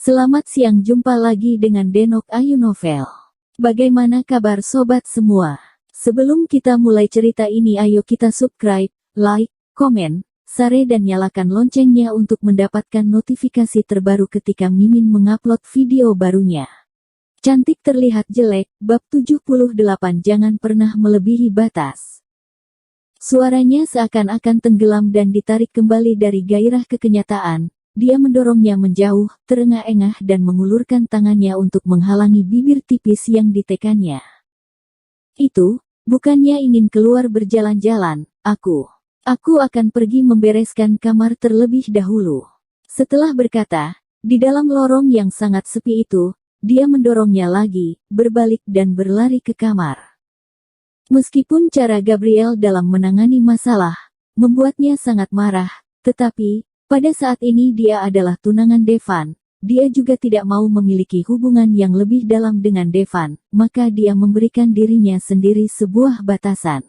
Selamat siang, jumpa lagi dengan Denok Ayu Novel. Bagaimana kabar sobat semua? Sebelum kita mulai cerita ini, ayo kita subscribe, like, komen, share dan nyalakan loncengnya untuk mendapatkan notifikasi terbaru ketika Mimin mengupload video barunya. Cantik terlihat jelek, bab 78, jangan pernah melebihi batas. Suaranya seakan-akan tenggelam dan ditarik kembali dari gairah kekenyataan. Dia mendorongnya menjauh, terengah-engah dan mengulurkan tangannya untuk menghalangi bibir tipis yang ditekannya. Itu, bukannya ingin keluar berjalan-jalan, aku akan pergi membereskan kamar terlebih dahulu. Setelah berkata, di dalam lorong yang sangat sepi itu, dia mendorongnya lagi, berbalik dan berlari ke kamar. Meskipun cara Gabriel dalam menangani masalah membuatnya sangat marah, tetapi pada saat ini dia adalah tunangan Devan. Dia juga tidak mau memiliki hubungan yang lebih dalam dengan Devan, maka dia memberikan dirinya sendiri sebuah batasan.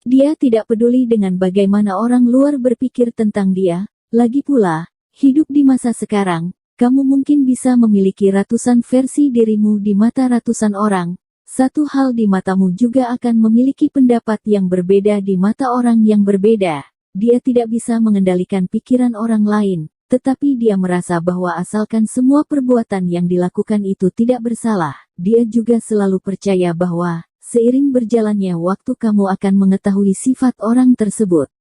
Dia tidak peduli dengan bagaimana orang luar berpikir tentang dia. Lagi pula, hidup di masa sekarang, kamu mungkin bisa memiliki ratusan versi dirimu di mata ratusan orang. Satu hal di matamu juga akan memiliki pendapat yang berbeda di mata orang yang berbeda. Dia tidak bisa mengendalikan pikiran orang lain, tetapi dia merasa bahwa asalkan semua perbuatan yang dilakukan itu tidak bersalah, dia juga selalu percaya bahwa, seiring berjalannya waktu kamu akan mengetahui sifat orang tersebut.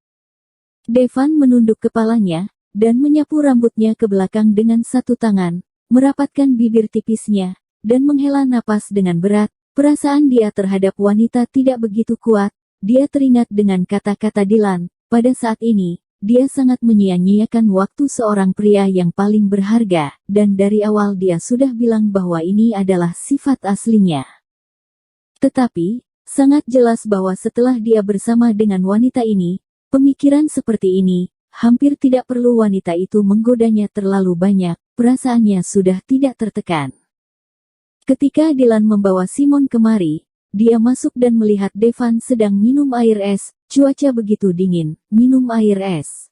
Devan menunduk kepalanya, dan menyapu rambutnya ke belakang dengan satu tangan, merapatkan bibir tipisnya, dan menghela napas dengan berat. Perasaan dia terhadap wanita tidak begitu kuat. Dia teringat dengan kata-kata Dylan. Pada saat ini, dia sangat menyia-nyiakan waktu seorang pria yang paling berharga, dan dari awal dia sudah bilang bahwa ini adalah sifat aslinya. Tetapi, sangat jelas bahwa setelah dia bersama dengan wanita ini, pemikiran seperti ini, hampir tidak perlu wanita itu menggodanya terlalu banyak, perasaannya sudah tidak tertekan. Ketika Dylan membawa Simon kemari, dia masuk dan melihat Devan sedang minum air es. Cuaca begitu dingin, minum air es.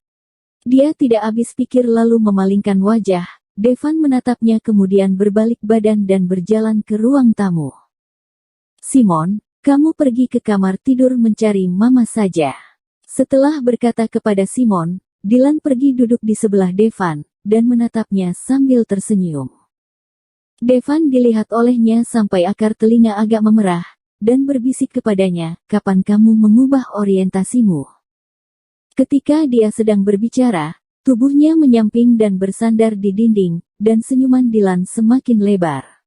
Dia tidak habis pikir lalu memalingkan wajah. Devan menatapnya kemudian berbalik badan dan berjalan ke ruang tamu. Simon, kamu pergi ke kamar tidur mencari mama saja. Setelah berkata kepada Simon, Dylan pergi duduk di sebelah Devan, dan menatapnya sambil tersenyum. Devan dilihat olehnya sampai akar telinga agak memerah, dan berbisik kepadanya, kapan kamu mengubah orientasimu? Ketika dia sedang berbicara, tubuhnya menyamping dan bersandar di dinding, dan senyuman Dylan semakin lebar.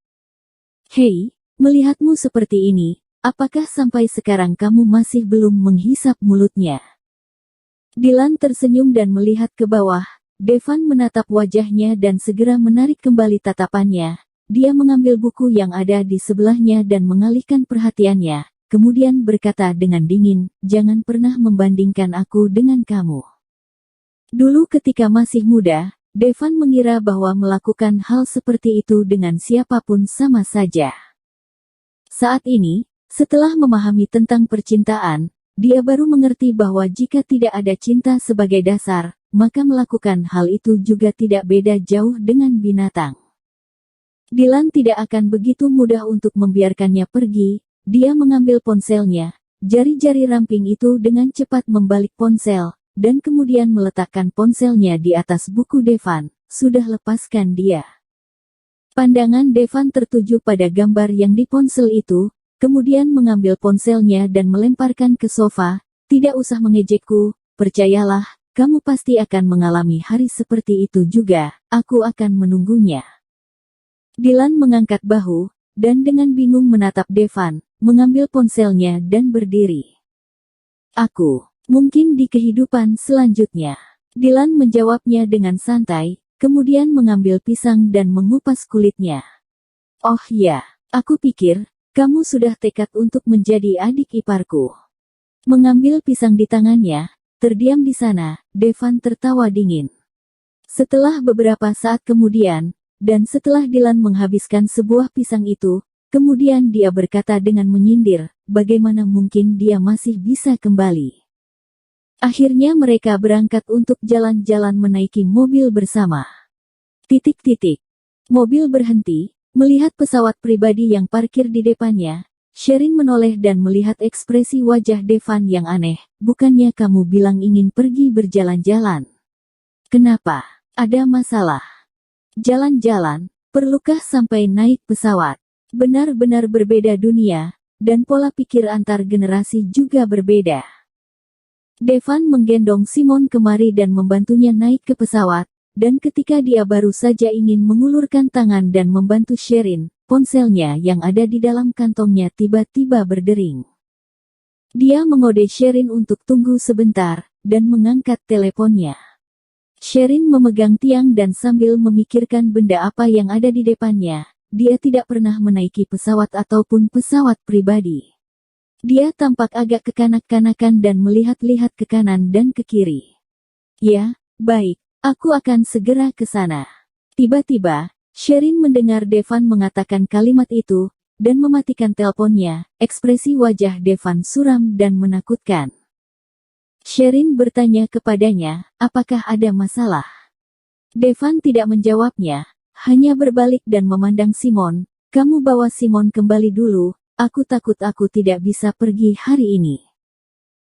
Hei, melihatmu seperti ini, apakah sampai sekarang kamu masih belum menghisap mulutnya? Dylan tersenyum dan melihat ke bawah. Devan menatap wajahnya dan segera menarik kembali tatapannya. Dia mengambil buku yang ada di sebelahnya dan mengalihkan perhatiannya, kemudian berkata dengan dingin, jangan pernah membandingkan aku dengan kamu. Dulu ketika masih muda, Devan mengira bahwa melakukan hal seperti itu dengan siapapun sama saja. Saat ini, setelah memahami tentang percintaan, dia baru mengerti bahwa jika tidak ada cinta sebagai dasar, maka melakukan hal itu juga tidak beda jauh dengan binatang. Dylan tidak akan begitu mudah untuk membiarkannya pergi. Dia mengambil ponselnya, jari-jari ramping itu dengan cepat membalik ponsel, dan kemudian meletakkan ponselnya di atas buku Devan. Sudah lepaskan dia. Pandangan Devan tertuju pada gambar yang di ponsel itu, kemudian mengambil ponselnya dan melemparkan ke sofa. Tidak usah mengejekku, percayalah, kamu pasti akan mengalami hari seperti itu juga, aku akan menunggunya. Dylan mengangkat bahu, dan dengan bingung menatap Devan, mengambil ponselnya dan berdiri. Aku, mungkin di kehidupan selanjutnya. Dylan menjawabnya dengan santai, kemudian mengambil pisang dan mengupas kulitnya. Oh ya, aku pikir, kamu sudah tekad untuk menjadi adik iparku. Mengambil pisang di tangannya, terdiam di sana, Devan tertawa dingin. Setelah beberapa saat kemudian, dan setelah Dylan menghabiskan sebuah pisang itu, kemudian dia berkata dengan menyindir, bagaimana mungkin dia masih bisa kembali. Akhirnya mereka berangkat untuk jalan-jalan menaiki mobil bersama. Mobil berhenti, melihat pesawat pribadi yang parkir di depannya. Sherin menoleh dan melihat ekspresi wajah Devan yang aneh. Bukannya kamu bilang ingin pergi berjalan-jalan? Kenapa? Ada masalah? Jalan-jalan, perlukah sampai naik pesawat? Benar-benar berbeda dunia, dan pola pikir antar generasi juga berbeda. Devan menggendong Simon kemari dan membantunya naik ke pesawat, dan ketika dia baru saja ingin mengulurkan tangan dan membantu Sherin, ponselnya yang ada di dalam kantongnya tiba-tiba berdering. Dia mengode Sherin untuk tunggu sebentar, dan mengangkat teleponnya. Sherin memegang tiang dan sambil memikirkan benda apa yang ada di depannya. Dia tidak pernah menaiki pesawat ataupun pesawat pribadi. Dia tampak agak kekanak-kanakan dan melihat-lihat ke kanan dan ke kiri. Ya, baik, aku akan segera ke sana. Tiba-tiba, Sherin mendengar Devan mengatakan kalimat itu, dan mematikan teleponnya. Ekspresi wajah Devan suram dan menakutkan. Sherin bertanya kepadanya, apakah ada masalah? Devan tidak menjawabnya, hanya berbalik dan memandang Simon. Kamu bawa Simon kembali dulu, aku takut aku tidak bisa pergi hari ini.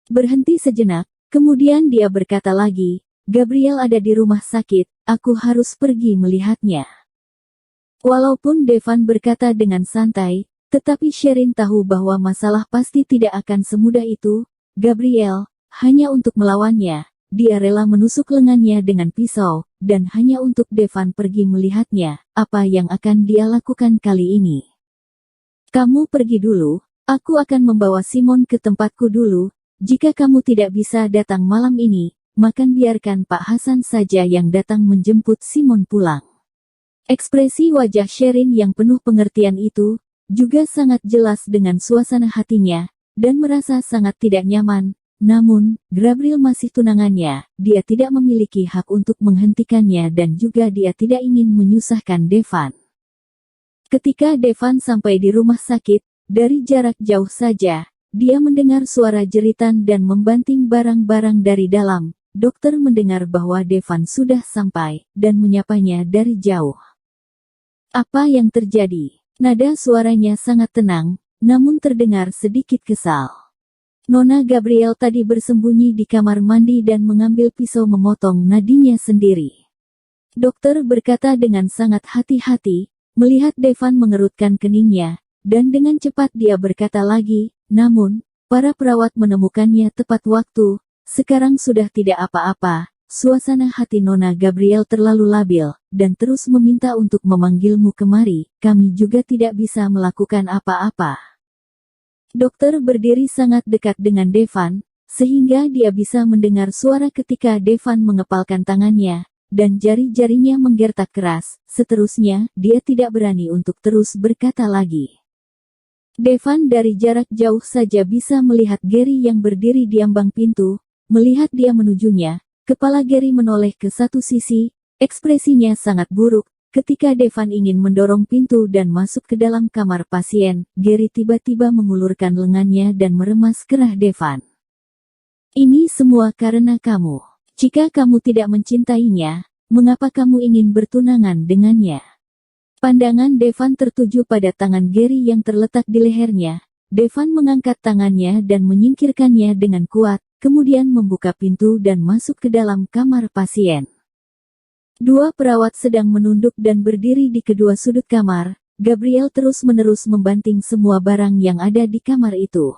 Berhenti sejenak, kemudian dia berkata lagi, Gabriel ada di rumah sakit, aku harus pergi melihatnya. Walaupun Devan berkata dengan santai, tetapi Sherin tahu bahwa masalah pasti tidak akan semudah itu. Gabriel, hanya untuk melawannya, dia rela menusuk lengannya dengan pisau, dan hanya untuk Devan pergi melihatnya, apa yang akan dia lakukan kali ini. Kamu pergi dulu, aku akan membawa Simon ke tempatku dulu. Jika kamu tidak bisa datang malam ini, maka biarkan Pak Hasan saja yang datang menjemput Simon pulang. Ekspresi wajah Sherin yang penuh pengertian itu, juga sangat jelas dengan suasana hatinya, dan merasa sangat tidak nyaman. Namun, Gabriel masih tunangannya, dia tidak memiliki hak untuk menghentikannya dan juga dia tidak ingin menyusahkan Devan. Ketika Devan sampai di rumah sakit, dari jarak jauh saja, dia mendengar suara jeritan dan membanting barang-barang dari dalam. Dokter mendengar bahwa Devan sudah sampai, dan menyapanya dari jauh. Apa yang terjadi? Nada suaranya sangat tenang, namun terdengar sedikit kesal. Nona Gabriel tadi bersembunyi di kamar mandi dan mengambil pisau memotong nadinya sendiri. Dokter berkata dengan sangat hati-hati, melihat Devan mengerutkan keningnya, dan dengan cepat dia berkata lagi, namun, para perawat menemukannya tepat waktu, sekarang sudah tidak apa-apa. Suasana hati Nona Gabriel terlalu labil, dan terus meminta untuk memanggilmu kemari, kami juga tidak bisa melakukan apa-apa. Dokter berdiri sangat dekat dengan Devan, sehingga dia bisa mendengar suara ketika Devan mengepalkan tangannya, dan jari-jarinya menggertak keras. Seterusnya, dia tidak berani untuk terus berkata lagi. Devan dari jarak jauh saja bisa melihat Gary yang berdiri di ambang pintu. Melihat dia menujunya, kepala Gary menoleh ke satu sisi, ekspresinya sangat buruk. Ketika Devan ingin mendorong pintu dan masuk ke dalam kamar pasien, Gary tiba-tiba mengulurkan lengannya dan meremas kerah Devan. Ini semua karena kamu. Jika kamu tidak mencintainya, mengapa kamu ingin bertunangan dengannya? Pandangan Devan tertuju pada tangan Gary yang terletak di lehernya. Devan mengangkat tangannya dan menyingkirkannya dengan kuat. Kemudian membuka pintu dan masuk ke dalam kamar pasien. Dua perawat sedang menunduk dan berdiri di kedua sudut kamar. Gabriel terus-menerus membanting semua barang yang ada di kamar itu.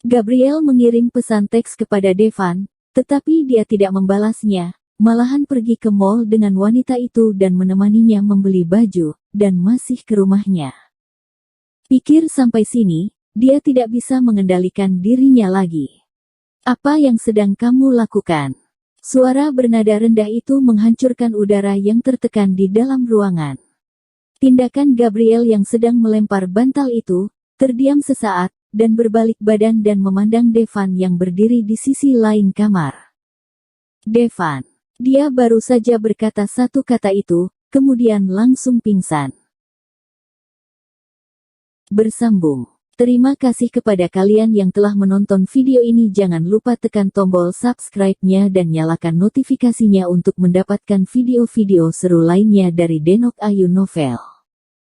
Gabriel mengirim pesan teks kepada Devan, tetapi dia tidak membalasnya, malahan pergi ke mall dengan wanita itu dan menemaninya membeli baju, dan masih ke rumahnya. Pikir sampai sini, dia tidak bisa mengendalikan dirinya lagi. Apa yang sedang kamu lakukan? Suara bernada rendah itu menghancurkan udara yang tertekan di dalam ruangan. Tindakan Gabriel yang sedang melempar bantal itu, terdiam sesaat, dan berbalik badan dan memandang Devan yang berdiri di sisi lain kamar. Devan. Dia baru saja berkata satu kata itu, kemudian langsung pingsan. Bersambung. Terima kasih kepada kalian yang telah menonton video ini. Jangan lupa tekan tombol subscribe-nya dan nyalakan notifikasinya untuk mendapatkan video-video seru lainnya dari Denok Ayu Novel.